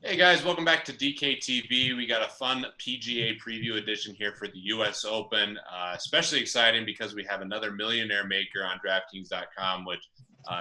Hey guys, welcome back to DKTV. We got a fun PGA preview edition here for the US Open. Especially exciting because we have another Millionaire Maker on DraftKings.com, which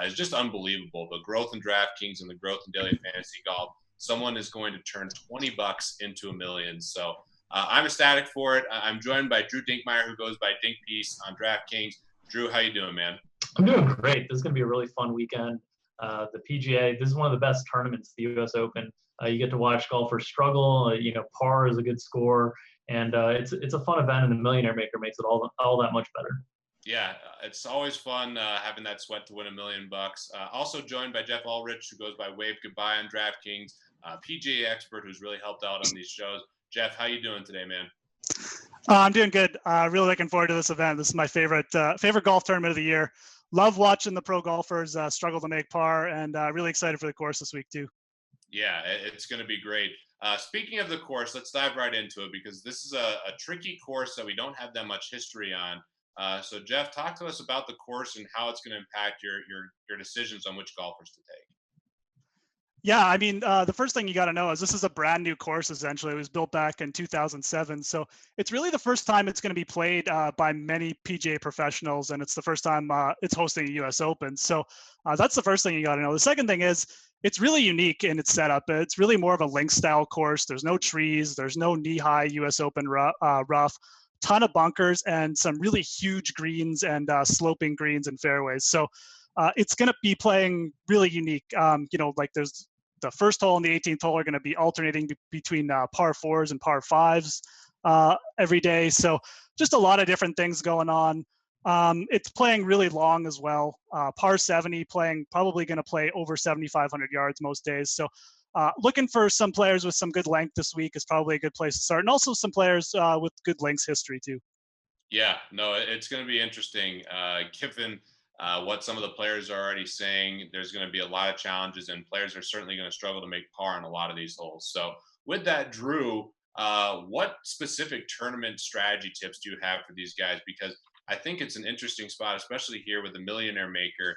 is just unbelievable. The growth in DraftKings and the growth in daily fantasy golf. Someone is going to turn 20 bucks into a million. So I'm ecstatic for it. I'm joined by Drew Dinkmeyer, who goes by Dink Piece on DraftKings. Drew, how you doing, man? I'm doing great. This is going to be a really fun weekend. The PGA, this is one of the best tournaments, the U.S. Open. You get to watch golfers struggle. Par is a good score, and it's a fun event. And the Millionaire Maker makes it all that much better. Yeah, it's always fun having that sweat to win a million bucks. Also joined by Geoff Ulrich, who goes by Wave Goodbye on DraftKings, PGA expert who's really helped out on these shows. Geoff, how you doing today, man? I'm doing good. Really looking forward to this event. This is my favorite golf tournament of the year. Love watching the pro golfers struggle to make par, and really excited for the course this week too. Yeah, it's going to be great. Speaking of the course, let's dive right into it because this is a tricky course that we don't have that much history on. So, Geoff, talk to us about the course and how it's going to impact your decisions on which golfers to take. Yeah, I mean, the first thing you got to know is this is a brand new course. Essentially, it was built back in 2007, so it's really the first time it's going to be played by many PGA professionals, and it's the first time it's hosting a U.S. Open. So that's the first thing you got to know. The second thing is it's really unique in its setup. It's really more of a link style course. There's no trees. There's no knee-high U.S. Open rough. Ton of bunkers and some really huge greens and sloping greens and fairways. So it's going to be playing really unique. Like there's the first hole and the 18th hole are going to be alternating between par fours and par fives every day. So just a lot of different things going on. It's playing really long as well. Par 70 probably going to play over 7,500 yards most days. So looking for some players with some good length this week is probably a good place to start. And also some players with good links history too. Yeah, no, it's going to be interesting. Given what some of the players are already saying, there's going to be a lot of challenges, and players are certainly going to struggle to make par on a lot of these holes. So, with that, Drew, what specific tournament strategy tips do you have for these guys? Because I think it's an interesting spot, especially here with the Millionaire Maker.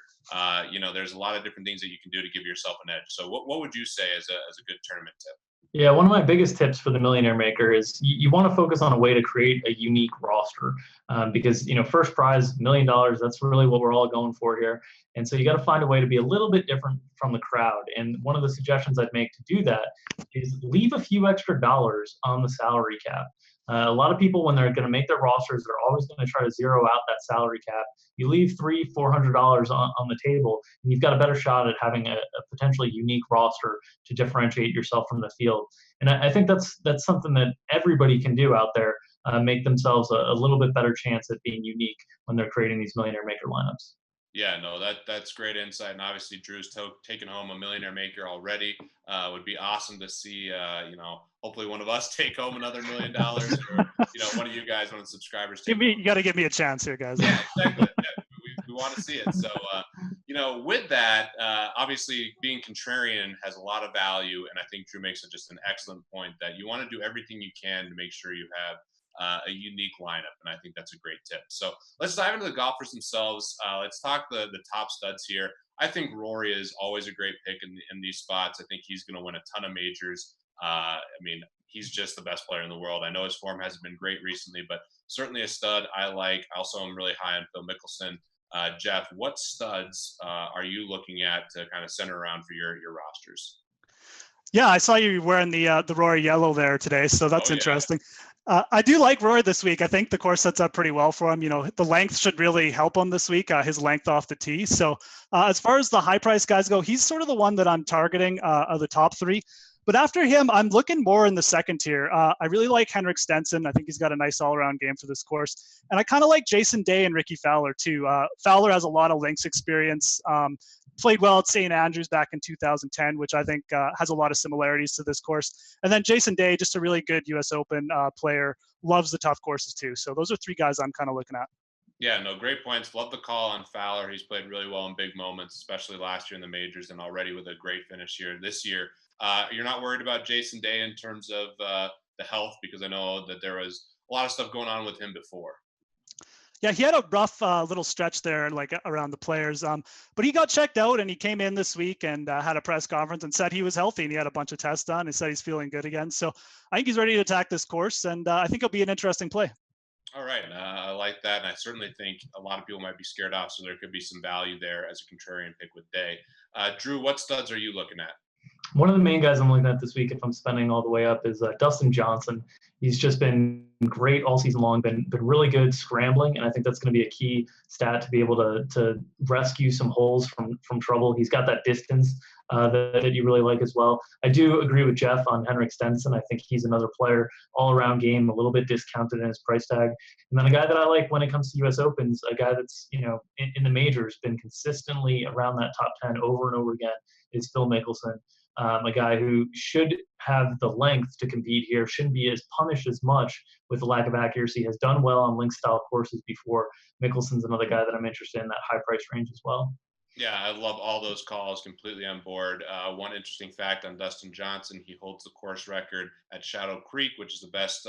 There's a lot of different things that you can do to give yourself an edge. So, what would you say as a good tournament tip? Yeah, one of my biggest tips for the Millionaire Maker is you want to focus on a way to create a unique roster because first prize $1 million. That's really what we're all going for here, and so you got to find a way to be a little bit different from the crowd. And one of the suggestions I'd make to do that is leave a few extra dollars on the salary cap. A lot of people, when they're going to make their rosters, they're always going to try to zero out that salary cap. You leave $300-400 on the table, and you've got a better shot at having a potentially unique roster to differentiate yourself from the field. And I think that's something that everybody can do out there, make themselves a little bit better chance at being unique when they're creating these Millionaire Maker lineups. Yeah, no, that's great insight, and obviously Drew's taken home a Millionaire Maker already. Would be awesome to see, hopefully one of us take home another $1 million, or one of you guys, one of the subscribers. You got to give me a chance here, guys. Yeah, exactly. Yeah, we want to see it. So, with that, obviously being contrarian has a lot of value, and I think Drew makes just an excellent point that you want to do everything you can to make sure you have a unique lineup, and I think that's a great tip. So let's dive into the golfers themselves. Let's talk the top studs here. I think Rory is always a great pick in these spots. I think he's going to win a ton of majors. He's just the best player in the world. I know his form hasn't been great recently, but certainly a stud I like. Also, I'm really high on Phil Mickelson. Geoff, what studs are you looking at to kind of center around for your rosters? Yeah, I saw you wearing the Rory yellow there today, so that's interesting. Yeah. I do like Rory this week. I think the course sets up pretty well for him. The length should really help him this week, his length off the tee. So as far as the high price guys go, he's sort of the one that I'm targeting of the top three. But after him, I'm looking more in the second tier. I really like Henrik Stenson. I think he's got a nice all-around game for this course. And I kind of like Jason Day and Ricky Fowler, too. Fowler has a lot of links experience. Played well at St. Andrews back in 2010, which I think has a lot of similarities to this course. And then Jason Day, just a really good U.S. Open player, loves the tough courses too. So those are three guys I'm kind of looking at. Yeah, no, great points. Love the call on Fowler. He's played really well in big moments, especially last year in the majors, and already with a great finish here this year. You're not worried about Jason Day in terms of the health, because I know that there was a lot of stuff going on with him before. Yeah, he had a rough little stretch there, like around the players. But he got checked out, and he came in this week and had a press conference and said he was healthy and he had a bunch of tests done. He said he's feeling good again. So I think he's ready to attack this course, and I think it'll be an interesting play. All right, I like that, and I certainly think a lot of people might be scared off, so there could be some value there as a contrarian pick with Day. Drew, what studs are you looking at? One of the main guys I'm looking at this week, if I'm spending all the way up, is Dustin Johnson. He's just been great all season long, been really good scrambling, and I think that's going to be a key stat to be able to rescue some holes from trouble. He's got that distance that you really like as well. I do agree with Geoff on Henrik Stenson. I think he's another player, all-around game, a little bit discounted in his price tag. And then a guy that I like when it comes to U.S. Opens, a guy that's in the majors been consistently around that top 10 over and over again, is Phil Mickelson. A guy who should have the length to compete here, shouldn't be as punished as much with the lack of accuracy, has done well on link-style courses before. Mickelson's another guy that I'm interested in that high price range as well. Yeah, I love all those calls, completely on board. One interesting fact on Dustin Johnson, he holds the course record at Shadow Creek, which is the best,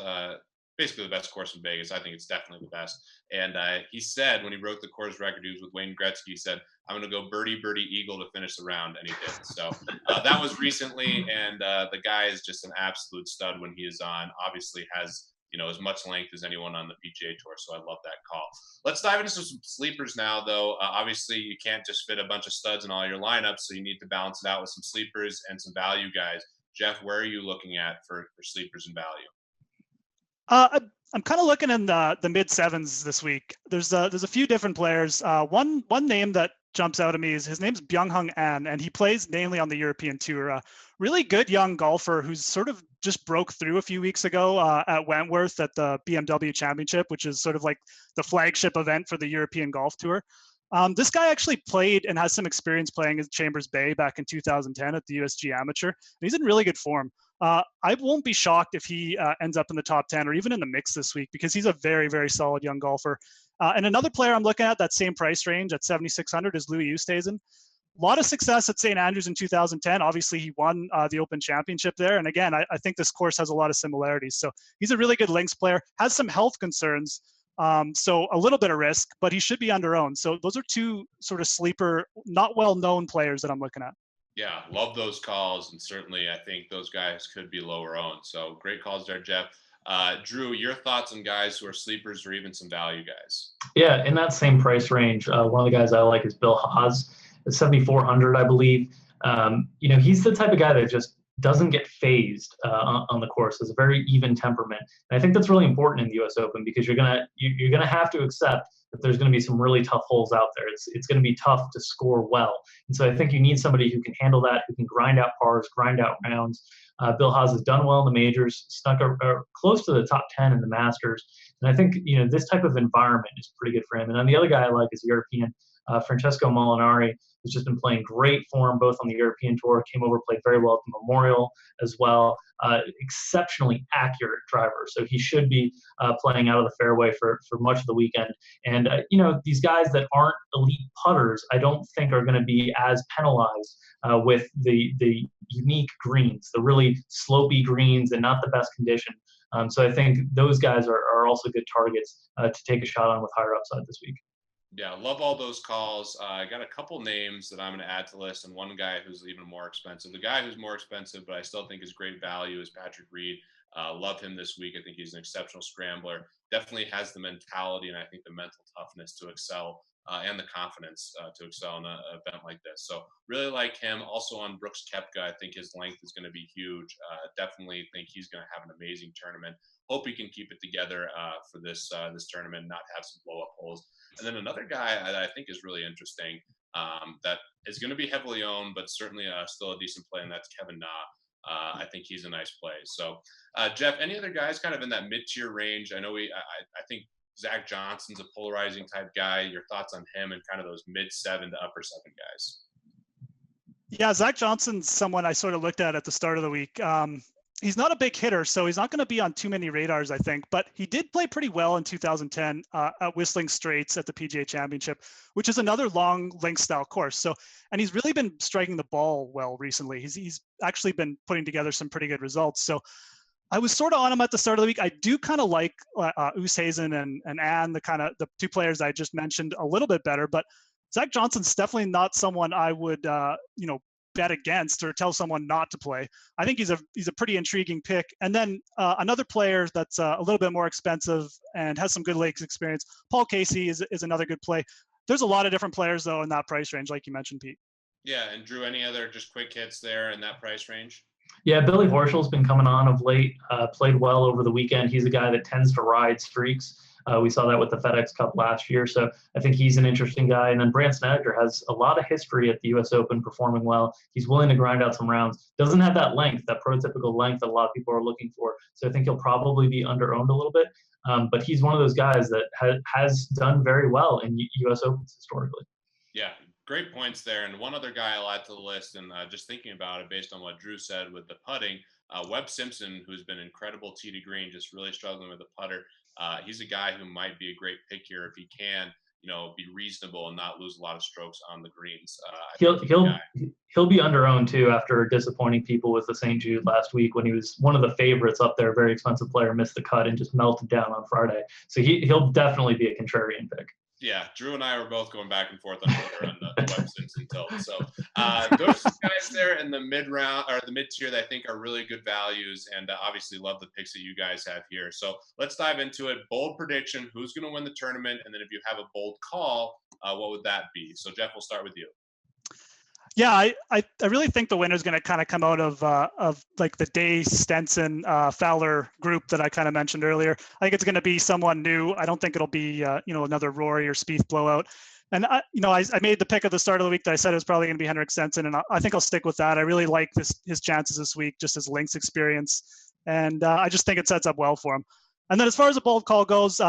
basically the best course in Vegas. I think it's definitely the best. And he said when he broke the course record, he was with Wayne Gretzky, he said, I'm going to go birdie, birdie, eagle to finish the round. And he did. So that was recently. And the guy is just an absolute stud when he is on. Obviously has, as much length as anyone on the PGA Tour. So I love that call. Let's dive into some sleepers now, though. Obviously, you can't just fit a bunch of studs in all your lineups. So you need to balance it out with some sleepers and some value guys. Geoff, where are you looking at for sleepers and value? I'm kind of looking in the mid sevens this week. There's a few different players. One name that jumps out at me is his name's Byung-Hung An, and he plays mainly on the European Tour. Really good young golfer who's sort of just broke through a few weeks ago at Wentworth at the BMW Championship, which is sort of like the flagship event for the European Golf Tour. This guy actually played and has some experience playing at Chambers Bay back in 2010 at the USG Amateur, and he's in really good form. I won't be shocked if he ends up in the top 10 or even in the mix this week because he's a very, very solid young golfer. And another player I'm looking at that same price range at 7,600 is Louis Oosthuizen. A lot of success at St. Andrews in 2010. Obviously, he won the Open Championship there. And again, I think this course has a lot of similarities. So he's a really good links player, has some health concerns. So a little bit of risk, but he should be under owned. So those are two sort of sleeper, not well-known players that I'm looking at. Yeah, love those calls. And certainly I think those guys could be lower owned. So great calls there, Geoff. Drew, your thoughts on guys who are sleepers or even some value guys? Yeah, in that same price range, one of the guys I like is Bill Haas at 7,400, I believe. He's the type of guy that just doesn't get phased on the course. Has a very even temperament, and I think that's really important in the U.S. Open because you're gonna have to accept that there's going to be some really tough holes out there. It's going to be tough to score well, and so I think you need somebody who can handle that, who can grind out pars, grind out rounds. Bill Haas has done well in the majors, snuck close to the top 10 in the Masters, and I think this type of environment is pretty good for him. And then the other guy I like is European Francesco Molinari, who's just been playing great form both on the European Tour, came over, played very well at the Memorial as well. Exceptionally accurate driver, so he should be playing out of the fairway for much of the weekend. And these guys that aren't elite putters, I don't think are going to be as penalized with the unique greens, the really slopey greens and not the best condition. So I think those guys are also good targets to take a shot on with higher upside this week. Yeah, love all those calls. I got a couple names that I'm going to add to the list, and one guy who's even more expensive. The guy who's more expensive, but I still think is great value, is Patrick Reed. Love him this week. I think he's an exceptional scrambler. Definitely has the mentality and I think the mental toughness to excel and the confidence to excel in an event like this. So really like him. Also on Brooks Koepka, I think his length is going to be huge. Definitely think he's going to have an amazing tournament. Hope he can keep it together for this tournament, not have some blow up holes. And then another guy I think is really interesting that is going to be heavily owned, but certainly still a decent play, and that's Kevin Na. I think he's a nice play. So, Geoff, any other guys kind of in that mid-tier range? I know I think Zach Johnson's a polarizing type guy. Your thoughts on him and kind of those mid-7 to upper-7 guys? Yeah, Zach Johnson's someone I sort of looked at the start of the week. He's not a big hitter, so he's not going to be on too many radars, I think. But he did play pretty well in 2010 at Whistling Straits at the PGA Championship, which is another long link style course. So, and he's really been striking the ball well recently. He's actually been putting together some pretty good results. So I was sort of on him at the start of the week. I do kind of like Oosthuizen and Ann, the two players I just mentioned, a little bit better. But Zach Johnson's definitely not someone I would bet against or tell someone not to play. I think he's a pretty intriguing pick. And then another player that's a little bit more expensive and has some good links experience, Paul Casey is another good play. There's a lot of different players though in that price range, like you mentioned, Pete. Yeah, and Drew, any other just quick hits there in that price range? Yeah, Billy Horschel's been coming on of late, played well over the weekend. He's a guy that tends to ride streaks. We saw that with the FedEx Cup last year. So I think he's an interesting guy. And then Branson Edgar has a lot of history at the U.S. Open performing well. He's willing to grind out some rounds. Doesn't have that length, that prototypical length that a lot of people are looking for. So I think he'll probably be under-owned a little bit. But he's one of those guys that has done very well in U.S. Opens historically. Yeah, great points there. And one other guy I'll add to the list, and just thinking about it based on what Drew said with the putting, Webb Simpson, who's been incredible tee to green, just really struggling with the putter. He's a guy who might be a great pick here if he can, be reasonable and not lose a lot of strokes on the greens. He'll be under-owned too after disappointing people with the St. Jude last week when he was one of the favorites up there, very expensive player, missed the cut and just melted down on Friday. So he'll definitely be a contrarian pick. Yeah, Drew and I were both going back and forth on Twitter on the Webb Simpson tilt. So those guys there in the mid-round or the mid-tier that I think are really good values, and obviously love the picks that you guys have here. So let's dive into it. Bold prediction: who's going to win the tournament? And then if you have a bold call, what would that be? So Geoff, we'll start with you. Yeah, I really think the winner is going to kind of come out of like the Day, Stenson, Fowler group that I kind of mentioned earlier. I think it's going to be someone new. I don't think it'll be another Rory or Spieth blowout. And I made the pick at the start of the week that I said it was probably going to be Henrik Stenson, and I think I'll stick with that. I really like his chances this week, just his links experience, and I just think it sets up well for him. And then as far as a bold call goes,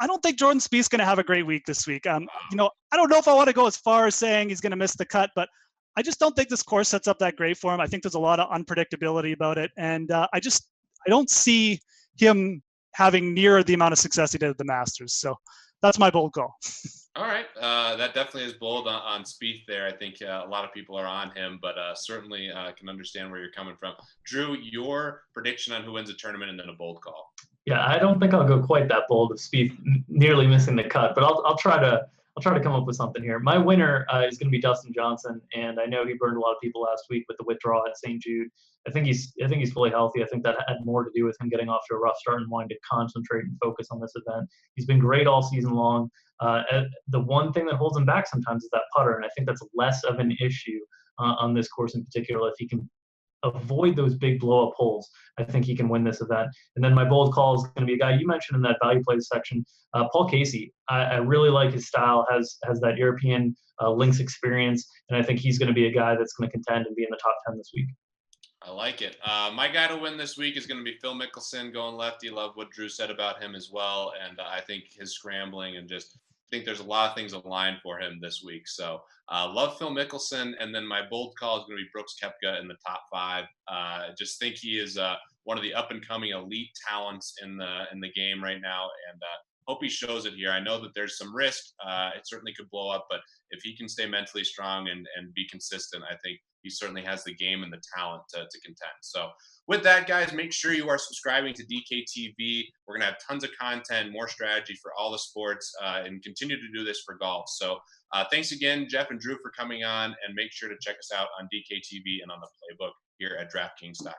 I don't think Jordan Spieth's going to have a great week this week. I don't know if I want to go as far as saying he's going to miss the cut, but I just don't think this course sets up that great for him. I think there's a lot of unpredictability about it, and I don't see him having near the amount of success he did at the Masters. So that's my bold call. All right, that definitely is bold on Spieth there. I think a lot of people are on him, but certainly can understand where you're coming from. Drew, your prediction on who wins the tournament and then a bold call. Yeah, I don't think I'll go quite that bold of Spieth nearly missing the cut, but I'll try to come up with something here. My winner is going to be Dustin Johnson, and I know he burned a lot of people last week with the withdrawal at St. Jude. I think he's fully healthy. I think that had more to do with him getting off to a rough start and wanting to concentrate and focus on this event. He's been great all season long. The one thing that holds him back sometimes is that putter, and I think that's less of an issue on this course in particular. If he can avoid those big blow-up holes, I think he can win this event. And then my bold call is going to be a guy you mentioned in that value plays section, Paul Casey. I really like his style, has that European links experience, and I think he's going to be a guy that's going to contend and be in the top 10 this week. I like it. My guy to win this week is going to be Phil Mickelson going lefty. Love what Drew said about him as well, and I think his scrambling and just think there's a lot of things aligned for him this week. So love Phil Mickelson, and then my bold call is going to be Brooks Koepka in the top 5. Just think he is one of the up and coming elite talents in the game right now, and hope he shows it here. I know that there's some risk. It certainly could blow up, but if he can stay mentally strong and be consistent, I think he certainly has the game and the talent to contend. So with that, guys, make sure you are subscribing to DKTV. We're going to have tons of content, more strategy for all the sports, and continue to do this for golf. So thanks again, Geoff and Drew, for coming on, and make sure to check us out on DKTV and on the Playbook here at DraftKings.com.